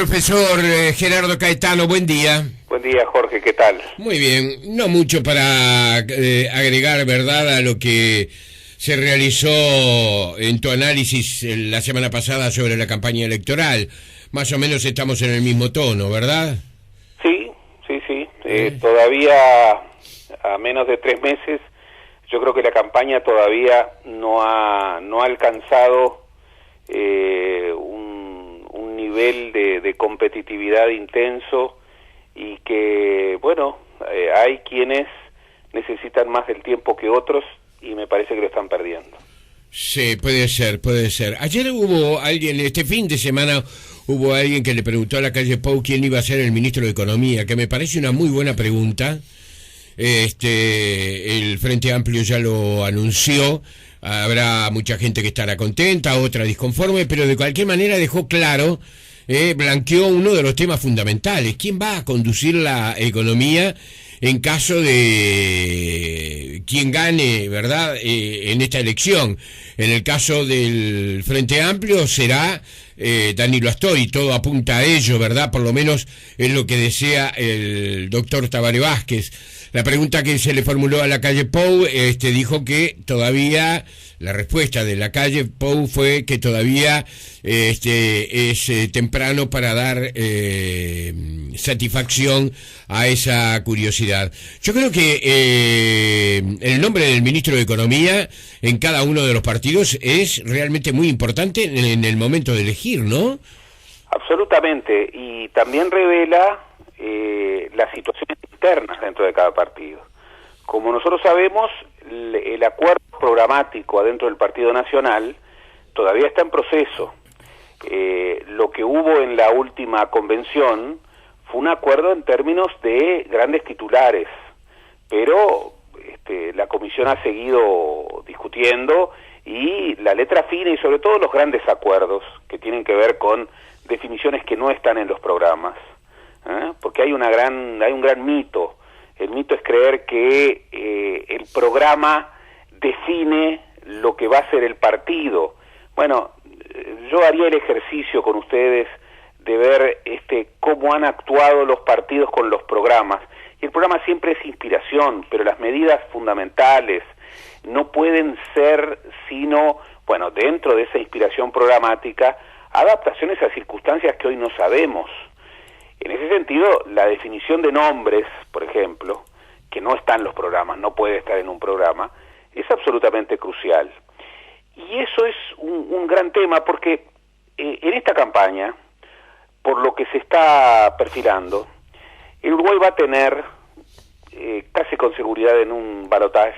Profesor Gerardo Caetano, buen día. Buen día, Jorge, ¿qué tal? Muy bien, no mucho para agregar, ¿verdad?, a lo que se realizó en tu análisis la semana pasada sobre la campaña electoral. Más o menos estamos en el mismo tono, ¿verdad? Sí. Todavía a menos de 3 meses, yo creo que la campaña todavía no ha alcanzado un nivel de competitividad intenso, y que, bueno, hay quienes necesitan más del tiempo que otros, y me parece que lo están perdiendo. Sí, puede ser. Ayer hubo alguien, este fin de semana, hubo alguien que le preguntó a la calle Pou quién iba a ser el ministro de Economía, que me parece una muy buena pregunta. El Frente Amplio ya lo anunció, habrá mucha gente que estará contenta, otra disconforme, pero de cualquier manera dejó claro, blanqueó uno de los temas fundamentales: ¿quién va a conducir la economía en caso de quien gane, ¿verdad?, en esta elección? En el caso del Frente Amplio será Danilo Astori, todo apunta a ello, ¿verdad? Por lo menos es lo que desea el doctor Tabaré Vázquez. La pregunta que se le formuló a la calle Pou, dijo que todavía, la respuesta de la calle Pou fue que todavía es temprano para dar satisfacción a esa curiosidad. Yo creo que el nombre del ministro de Economía en cada uno de los partidos es realmente muy importante en el momento de elegir, ¿no? Absolutamente, y también revela las situaciones internas dentro de cada partido. Como nosotros sabemos, el acuerdo programático adentro del Partido Nacional todavía está en proceso. Lo que hubo en la última convención fue un acuerdo en términos de grandes titulares, pero la comisión ha seguido discutiendo, y la letra fina y sobre todo los grandes acuerdos que tienen que ver con definiciones que no están en los programas, porque hay un gran mito. El mito es creer que el programa define lo que va a ser el partido. Bueno, yo haría el ejercicio con ustedes de ver cómo han actuado los partidos con los programas. Y el programa siempre es inspiración, pero las medidas fundamentales no pueden ser sino, bueno, dentro de esa inspiración programática, adaptaciones a circunstancias que hoy no sabemos. En ese sentido, la definición de nombres, por ejemplo, que no está en los programas, no puede estar en un programa, es absolutamente crucial. Y eso es un gran tema, porque en esta campaña, por lo que se está perfilando, el Uruguay va a tener, casi con seguridad en un balotaje,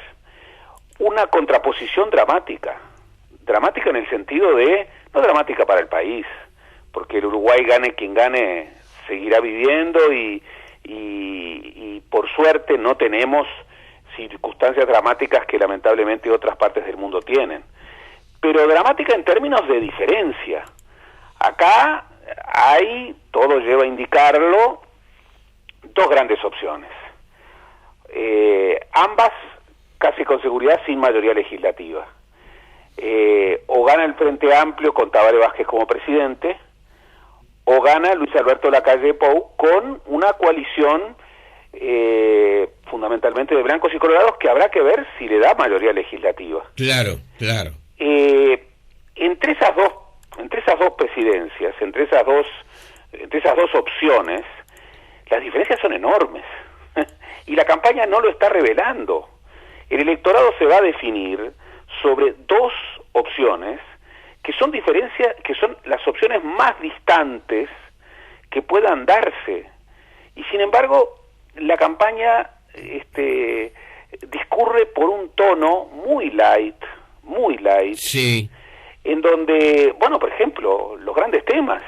una contraposición dramática en el sentido de, no dramática para el país, porque el Uruguay, gane quien gane, seguirá viviendo, y por suerte no tenemos circunstancias dramáticas que lamentablemente otras partes del mundo tienen, pero dramática en términos de diferencia. Acá hay, todo lleva a indicarlo, 2 grandes opciones, ambas casi con seguridad sin mayoría legislativa. O gana el Frente Amplio con Tabaré Vázquez como presidente, o gana Luis Alberto Lacalle Pou con una coalición fundamentalmente de blancos y colorados, que habrá que ver si le da mayoría legislativa. Claro. Entre esas dos presidencias, entre esas dos opciones, las diferencias son enormes. Y la campaña no lo está revelando. El electorado se va a definir sobre 2 opciones que son las opciones más distantes que puedan darse. Y sin embargo, la campaña discurre por un tono muy light, sí, en donde, bueno, por ejemplo, los grandes temas,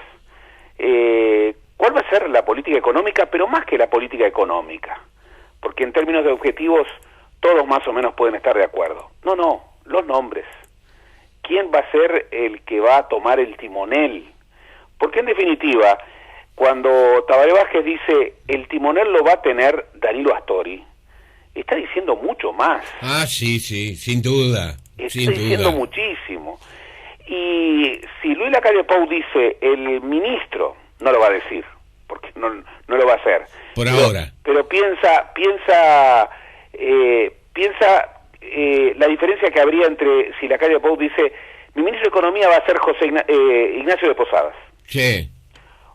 ¿cuál va a ser la política económica? Pero más que la política económica, porque en términos de objetivos todos más o menos pueden estar de acuerdo. No, los nombres. ¿Quién va a ser el que va a tomar el timonel? Porque en definitiva, cuando Tabaré Vázquez dice el timonel lo va a tener Danilo Astori, está diciendo mucho más. Sí, sin duda. Está diciendo muchísimo. Y si Luis Lacalle Pou dice el ministro no lo va a decir, porque no lo va a hacer. Por ahora. Pero piensa la diferencia que habría entre si Lacalle Pou dice, mi ministro de Economía va a ser Ignacio de Posadas. Sí.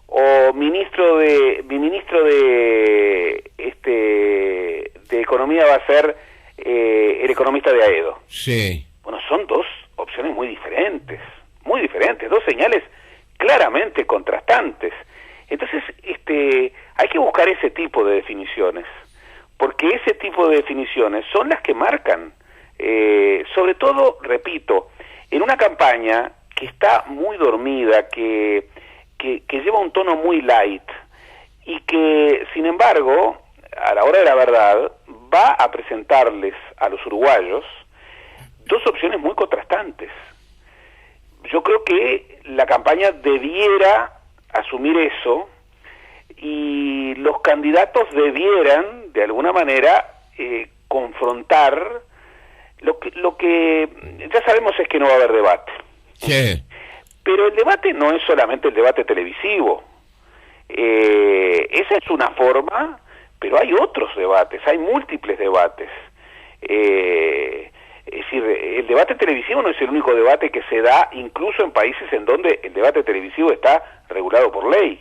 O mi ministro de Economía va a ser el economista de Aedo. Sí. Bueno, son dos opciones muy diferentes, dos señales claramente contrastantes. Entonces, hay que buscar ese tipo de definiciones, porque ese tipo de definiciones son las que marcan, sobre todo, repito, en una campaña que está muy dormida, que lleva un tono muy light, y que, sin embargo, a la hora de la verdad, va a presentarles a los uruguayos dos opciones muy contrastantes. Yo creo que la campaña debiera asumir eso, y los candidatos debieran, de alguna manera, confrontar lo que ya sabemos es que no va a haber debate. Sí. Pero el debate no es solamente el debate televisivo. Esa es una forma, pero hay otros debates, hay múltiples debates. Es decir, el debate televisivo no es el único debate que se da, incluso en países en donde el debate televisivo está regulado por ley.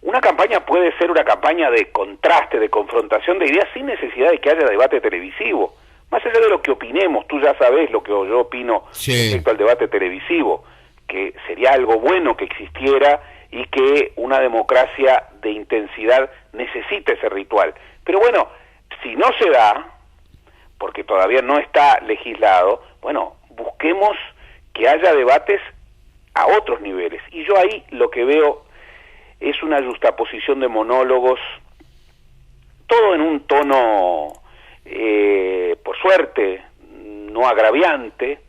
Una campaña puede ser una campaña de contraste, de confrontación de ideas, sin necesidad de que haya debate televisivo. Más allá de lo que opinemos, tú ya sabés lo que yo opino respecto al debate televisivo, que sería algo bueno que existiera y que una democracia de intensidad necesita ese ritual. Pero bueno, si no se da, porque todavía no está legislado, bueno, busquemos que haya debates a otros niveles. Y yo ahí lo que veo es una yuxtaposición de monólogos, todo en un tono, por suerte, no agraviante.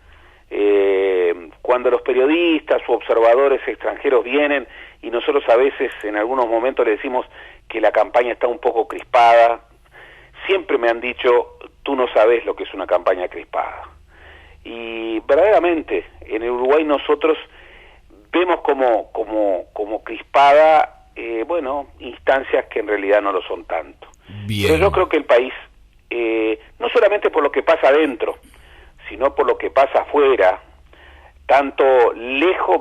Cuando los periodistas u observadores extranjeros vienen y nosotros a veces en algunos momentos le decimos que la campaña está un poco crispada, siempre me han dicho, tú no sabes lo que es una campaña crispada. Y verdaderamente, en el Uruguay nosotros vemos como crispada, instancias que en realidad no lo son tanto. Bien. Pero yo creo que el país, no solamente por lo que pasa adentro, sino por lo que pasa afuera, tanto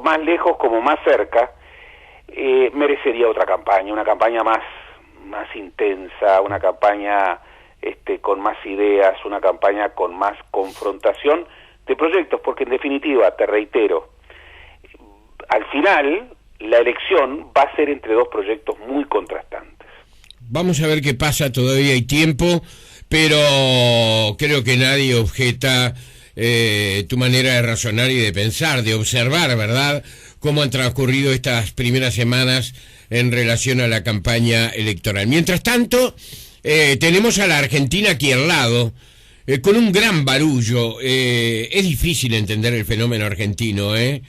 más lejos como más cerca, merecería otra campaña, una campaña más intensa, una campaña con más ideas, una campaña con más confrontación de proyectos, porque en definitiva, te reitero, al final la elección va a ser entre dos proyectos muy contrastantes. Vamos a ver qué pasa, todavía hay tiempo, pero creo que nadie objeta tu manera de razonar y de pensar, de observar, ¿verdad?, cómo han transcurrido estas primeras semanas en relación a la campaña electoral. Mientras tanto, tenemos a la Argentina aquí al lado, con un gran barullo. Es difícil entender el fenómeno argentino, ¿eh?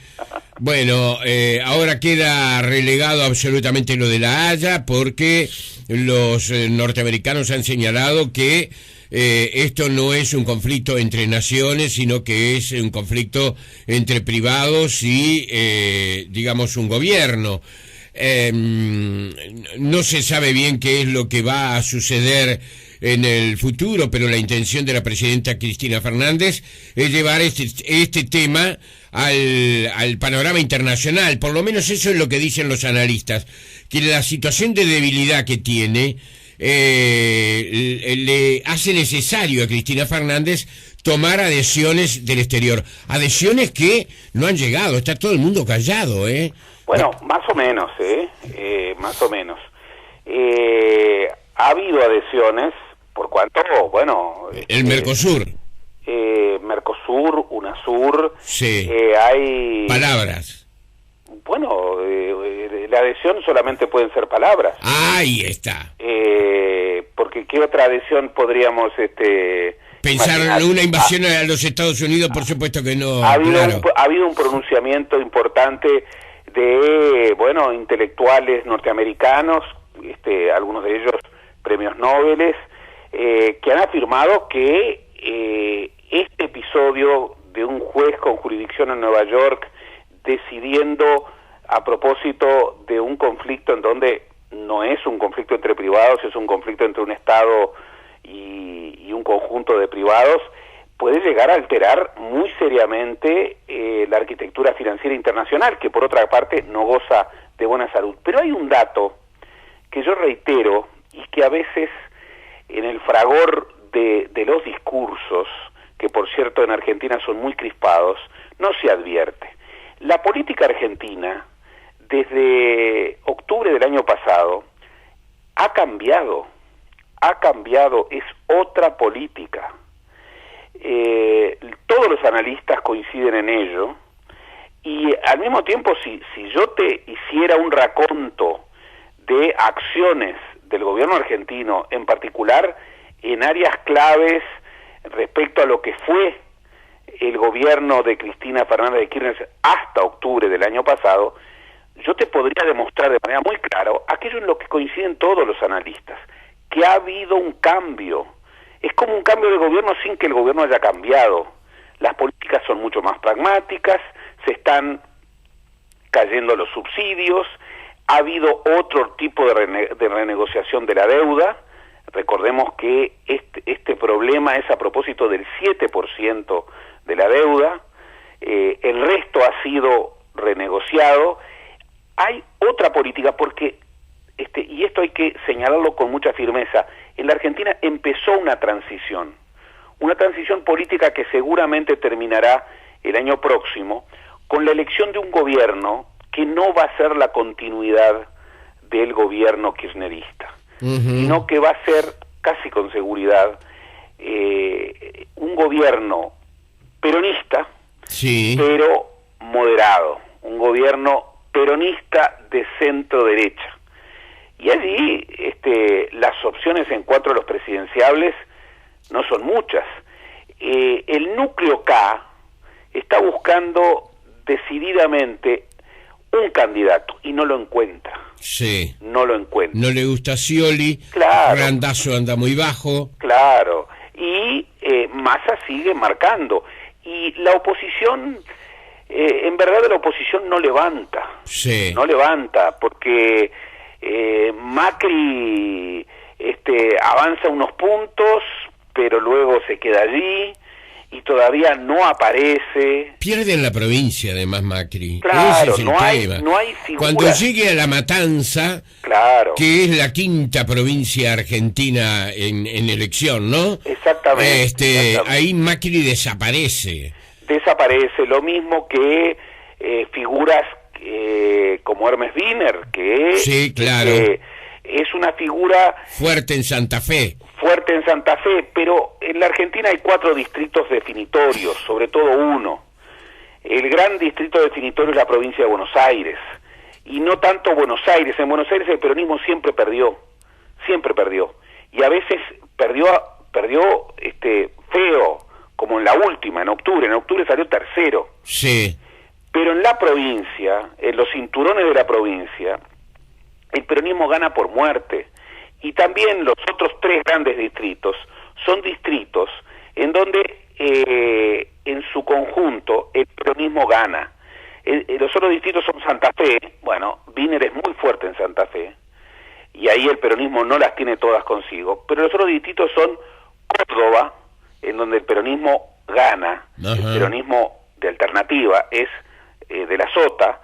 Bueno, ahora queda relegado absolutamente lo de La Haya, porque los norteamericanos han señalado que esto no es un conflicto entre naciones, sino que es un conflicto entre privados y, digamos, un gobierno. No se sabe bien qué es lo que va a suceder en el futuro, pero la intención de la presidenta Cristina Fernández es llevar este tema al panorama internacional. Por lo menos eso es lo que dicen los analistas, que la situación de debilidad que tiene le hace necesario a Cristina Fernández tomar adhesiones del exterior, adhesiones que no han llegado, está todo el mundo callado, Bueno, más o menos, más o menos. Ha habido adhesiones, por cuanto, el Mercosur. Mercosur, UNASUR, sí. Hay palabras. Bueno, la adhesión solamente pueden ser palabras. Ahí está. Porque ¿qué otra adhesión podríamos pensar imaginar? En una invasión a los Estados Unidos? Por supuesto que no. Ha claro. habido un pronunciamiento importante de, intelectuales norteamericanos, algunos de ellos premios Nobel, que han afirmado que este episodio de un juez con jurisdicción en Nueva York decidiendo a propósito de un conflicto en donde no es un conflicto entre privados, es un conflicto entre un Estado y un conjunto de privados, puede llegar a alterar muy seriamente la arquitectura financiera internacional, que por otra parte no goza de buena salud. Pero hay un dato que yo reitero y que a veces en el fragor de los discursos, que por cierto en Argentina son muy crispados, no se advierte. La política argentina, desde octubre del año pasado, ha cambiado, es otra política. Todos los analistas coinciden en ello, y al mismo tiempo, si yo te hiciera un raconto de acciones del gobierno argentino, en particular en áreas claves respecto a lo que fue el gobierno de Cristina Fernández de Kirchner hasta octubre del año pasado, yo te podría demostrar de manera muy clara aquello en lo que coinciden todos los analistas, que ha habido un cambio. Es como un cambio de gobierno sin que el gobierno haya cambiado. Las políticas son mucho más pragmáticas, se están cayendo los subsidios, ha habido otro tipo de renegociación de la deuda. Recordemos que este problema es a propósito del 7% de la deuda, el resto ha sido renegociado. Hay otra política porque, y esto hay que señalarlo con mucha firmeza, en la Argentina empezó una transición política que seguramente terminará el año próximo, con la elección de un gobierno que no va a ser la continuidad del gobierno kirchnerista, sino que va a ser, casi con seguridad, un gobierno peronista, sí, pero moderado, un gobierno peronista de centro derecha. Y allí las opciones en cuanto a los presidenciables no son muchas. El núcleo K está buscando decididamente un candidato y no lo encuentra. Sí. No lo encuentra. No le gusta Scioli, claro. Randazzo anda muy bajo. Claro. Y Massa sigue marcando. Y la oposición, en verdad la oposición no levanta. Sí. No levanta, porque Macri avanza unos puntos, pero luego se queda allí y todavía no aparece. Pierde en la provincia, además, Macri. Claro, ese es el tema. No hay figuras. Cuando llegue a La Matanza, claro, que es la quinta provincia argentina en elección, ¿no? Exactamente. Ahí Macri desaparece. Desaparece, lo mismo que figuras como Hermes Wiener, que sí, claro, es una figura fuerte en Santa Fe, pero en la Argentina hay 4 distritos definitorios, sobre todo uno. El gran distrito definitorio es la provincia de Buenos Aires, y no tanto Buenos Aires. En Buenos Aires el peronismo siempre perdió, y a veces perdió feo, como en la última, en octubre salió tercero. Sí. Pero en la provincia, en los cinturones de la provincia, el peronismo gana por muerte. Y también los otros 3 grandes distritos son distritos en donde en su conjunto el peronismo gana. Los otros distritos son Santa Fe. Bueno, Wiener es muy fuerte en Santa Fe, y ahí el peronismo no las tiene todas consigo. Pero los otros distritos son Córdoba, en donde el peronismo gana. Ajá. El peronismo de alternativa es de la Sota,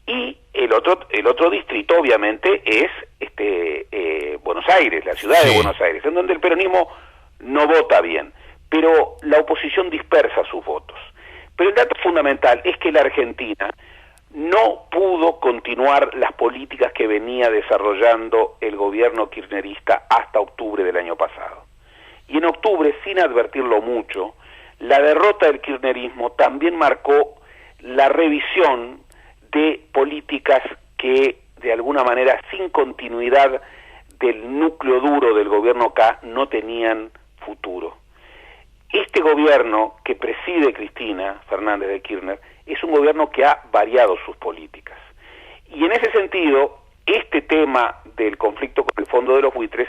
y el otro distrito obviamente es Buenos Aires, la ciudad de Buenos Aires, en donde el peronismo no vota bien, pero la oposición dispersa sus votos. Pero el dato fundamental es que la Argentina no pudo continuar las políticas que venía desarrollando el gobierno kirchnerista hasta octubre del año pasado. Y en octubre, sin advertirlo mucho, la derrota del kirchnerismo también marcó la revisión de políticas que, de alguna manera, sin continuidad del núcleo duro del gobierno K, no tenían futuro. Este gobierno que preside Cristina Fernández de Kirchner es un gobierno que ha variado sus políticas. Y en ese sentido, este tema del conflicto con el Fondo de los Buitres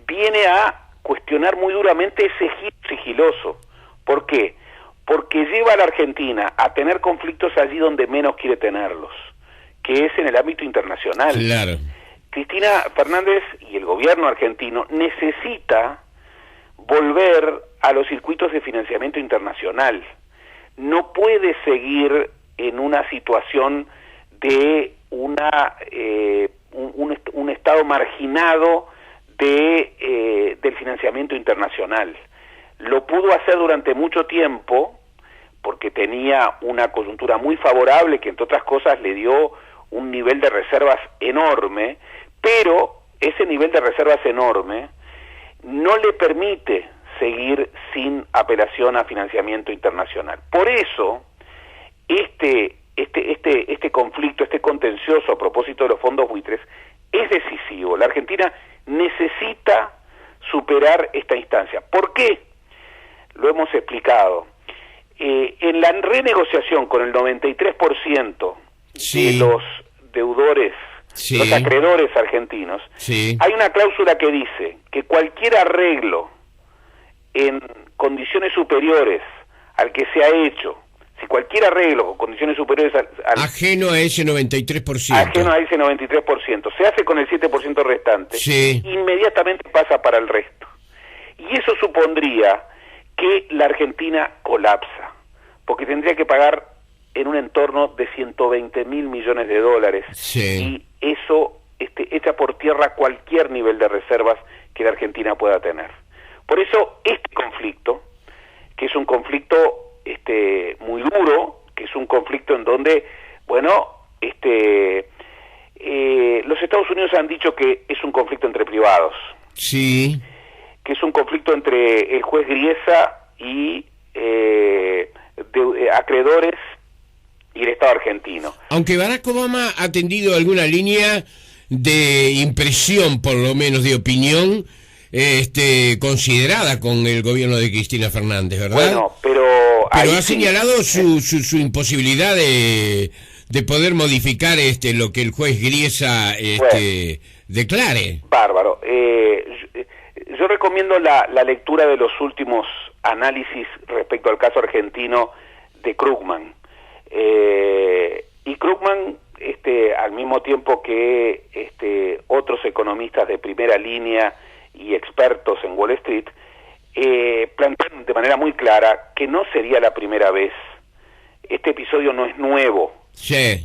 viene a cuestionar muy duramente ese giro sigiloso. ¿Por qué? Porque lleva a la Argentina a tener conflictos allí donde menos quiere tenerlos, que es en el ámbito internacional. Claro. Cristina Fernández y el gobierno argentino necesita volver a los circuitos de financiamiento internacional. No puede seguir en una situación de un estado marginado del financiamiento internacional. Lo pudo hacer durante mucho tiempo porque tenía una coyuntura muy favorable que, entre otras cosas, le dio un nivel de reservas enorme, pero ese nivel de reservas enorme no le permite seguir sin apelación a financiamiento internacional. Por eso, este conflicto, este contencioso a propósito de los fondos buitres, es decisivo. La Argentina necesita superar esta instancia. ¿Por qué? Lo hemos explicado. En la renegociación con el 93% de los deudores, los acreedores argentinos, hay una cláusula que dice que cualquier arreglo en condiciones superiores al que se ha hecho, si cualquier arreglo con condiciones superiores al ajeno a ese 93%, ajeno a ese 93%, se hace con el 7% restante, inmediatamente pasa para el resto. Y eso supondría que la Argentina colapsa, porque tendría que pagar en un entorno de 120.000 millones de dólares, y eso echa por tierra cualquier nivel de reservas que la Argentina pueda tener. Por eso este conflicto, que es un conflicto muy duro, que es un conflicto en donde, los Estados Unidos han dicho que es un conflicto entre privados, que es un conflicto entre el juez Griesa y acreedores y el Estado argentino. Aunque Barack Obama ha tendido alguna línea de impresión, por lo menos de opinión, considerada con el gobierno de Cristina Fernández, ¿verdad? Bueno, pero ha señalado su imposibilidad de poder modificar lo que el juez Griesa declare. Bárbaro. Yo recomiendo la lectura de los últimos análisis respecto al caso argentino de Krugman. Y Krugman, al mismo tiempo que otros economistas de primera línea y expertos en Wall Street, plantean de manera muy clara que no sería la primera vez. Este episodio no es nuevo.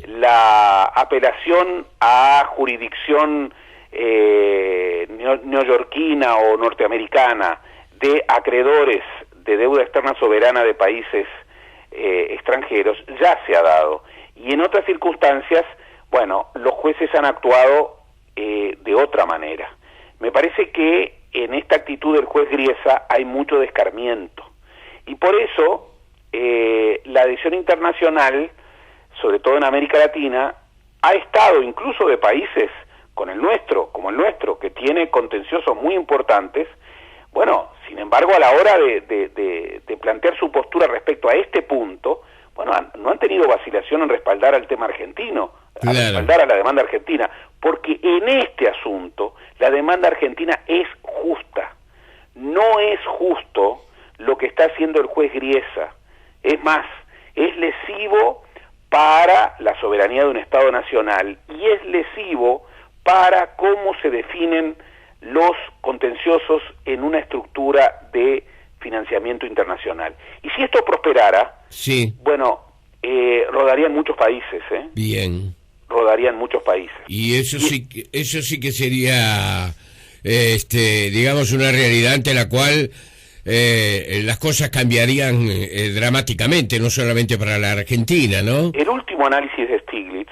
La apelación a jurisdicción neoyorquina o norteamericana de acreedores de deuda externa soberana de países extranjeros ya se ha dado, y en otras circunstancias, los jueces han actuado de otra manera. Me parece que en esta actitud del juez Griesa hay mucho descarmiento, y por eso la adhesión internacional, sobre todo en América Latina, ha estado incluso de países como el nuestro, que tiene contenciosos muy importantes. Sin embargo, a la hora de plantear su postura respecto a este punto, no han tenido vacilación en respaldar al tema argentino, a respaldar a la demanda argentina, porque en este asunto la demanda argentina es justa. No es justo lo que está haciendo el juez Griesa. Es más, es lesivo para la soberanía de un Estado nacional y es lesivo para cómo se definen los contenciosos en una estructura de financiamiento internacional. Y si esto prosperara, rodarían muchos países, Bien. Rodarían muchos países. Y eso sí que sería, digamos, una realidad ante la cual las cosas cambiarían dramáticamente, no solamente para la Argentina, ¿no? El último análisis de Stiglitz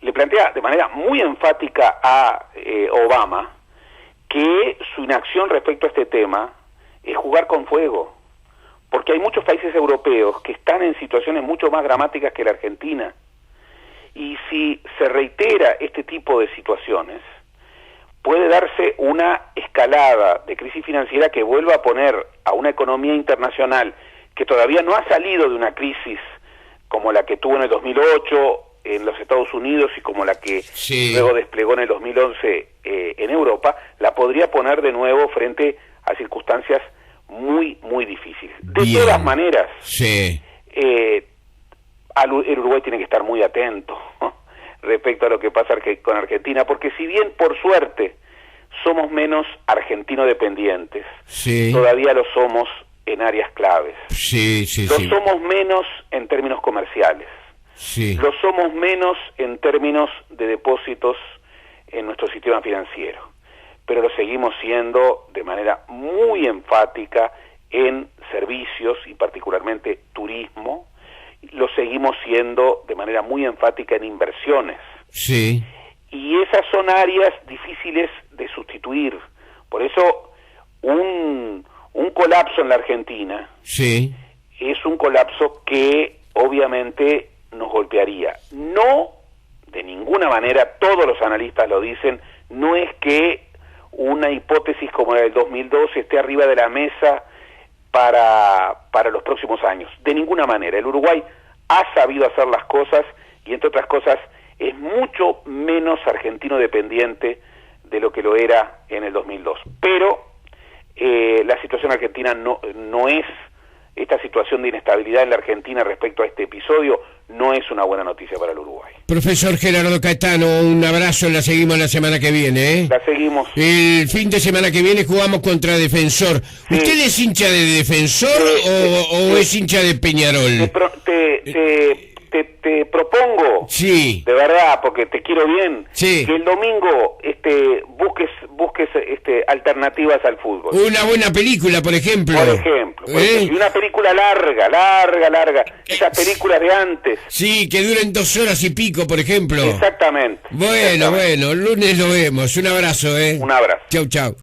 le plantea de manera muy enfática a Obama que su inacción respecto a este tema es jugar con fuego, porque hay muchos países europeos que están en situaciones mucho más dramáticas que la Argentina, y si se reitera este tipo de situaciones, puede darse una escalada de crisis financiera que vuelva a poner a una economía internacional que todavía no ha salido de una crisis como la que tuvo en el 2008 en los Estados Unidos y como la que luego desplegó en el 2011 en Europa, la podría poner de nuevo frente a circunstancias muy, muy difíciles. De todas maneras, el Uruguay tiene que estar muy atento respecto a lo que pasa con Argentina, porque si bien por suerte somos menos argentino dependientes, sí, todavía lo somos en áreas claves. Sí, sí, Lo sí. somos menos en términos comerciales. Sí. Lo somos menos en términos de depósitos en nuestro sistema financiero. Pero lo seguimos siendo de manera muy enfática en servicios y particularmente turismo. Lo seguimos siendo de manera muy enfática en inversiones. Sí. Y esas son áreas difíciles de sustituir. Por eso un colapso en la Argentina Sí. es un colapso que obviamente nos golpearía. No, de ninguna manera, todos los analistas lo dicen, no es que una hipótesis como la del 2012 esté arriba de la mesa para los próximos años. De ninguna manera. El Uruguay ha sabido hacer las cosas y, entre otras cosas, es mucho menos argentino dependiente de lo que lo era en el 2002. Pero la situación argentina no es, esta situación de inestabilidad en la Argentina respecto a este episodio no es una buena noticia para el Uruguay. Profesor Gerardo Caetano, un abrazo, la seguimos la semana que viene, ¿eh? La seguimos. El fin de semana que viene jugamos contra Defensor. Sí. ¿Usted es hincha de Defensor o es hincha de Peñarol? Te propongo, Sí. de verdad, porque te quiero bien, Sí. que el domingo busques alternativas al fútbol. Una buena película, por ejemplo. Por ejemplo. Y una película larga. Esas películas de antes. Sí, que duren 2 horas y pico, por ejemplo. Exactamente. Bueno, el lunes lo vemos. Un abrazo, ¿eh? Un abrazo. Chau, chau.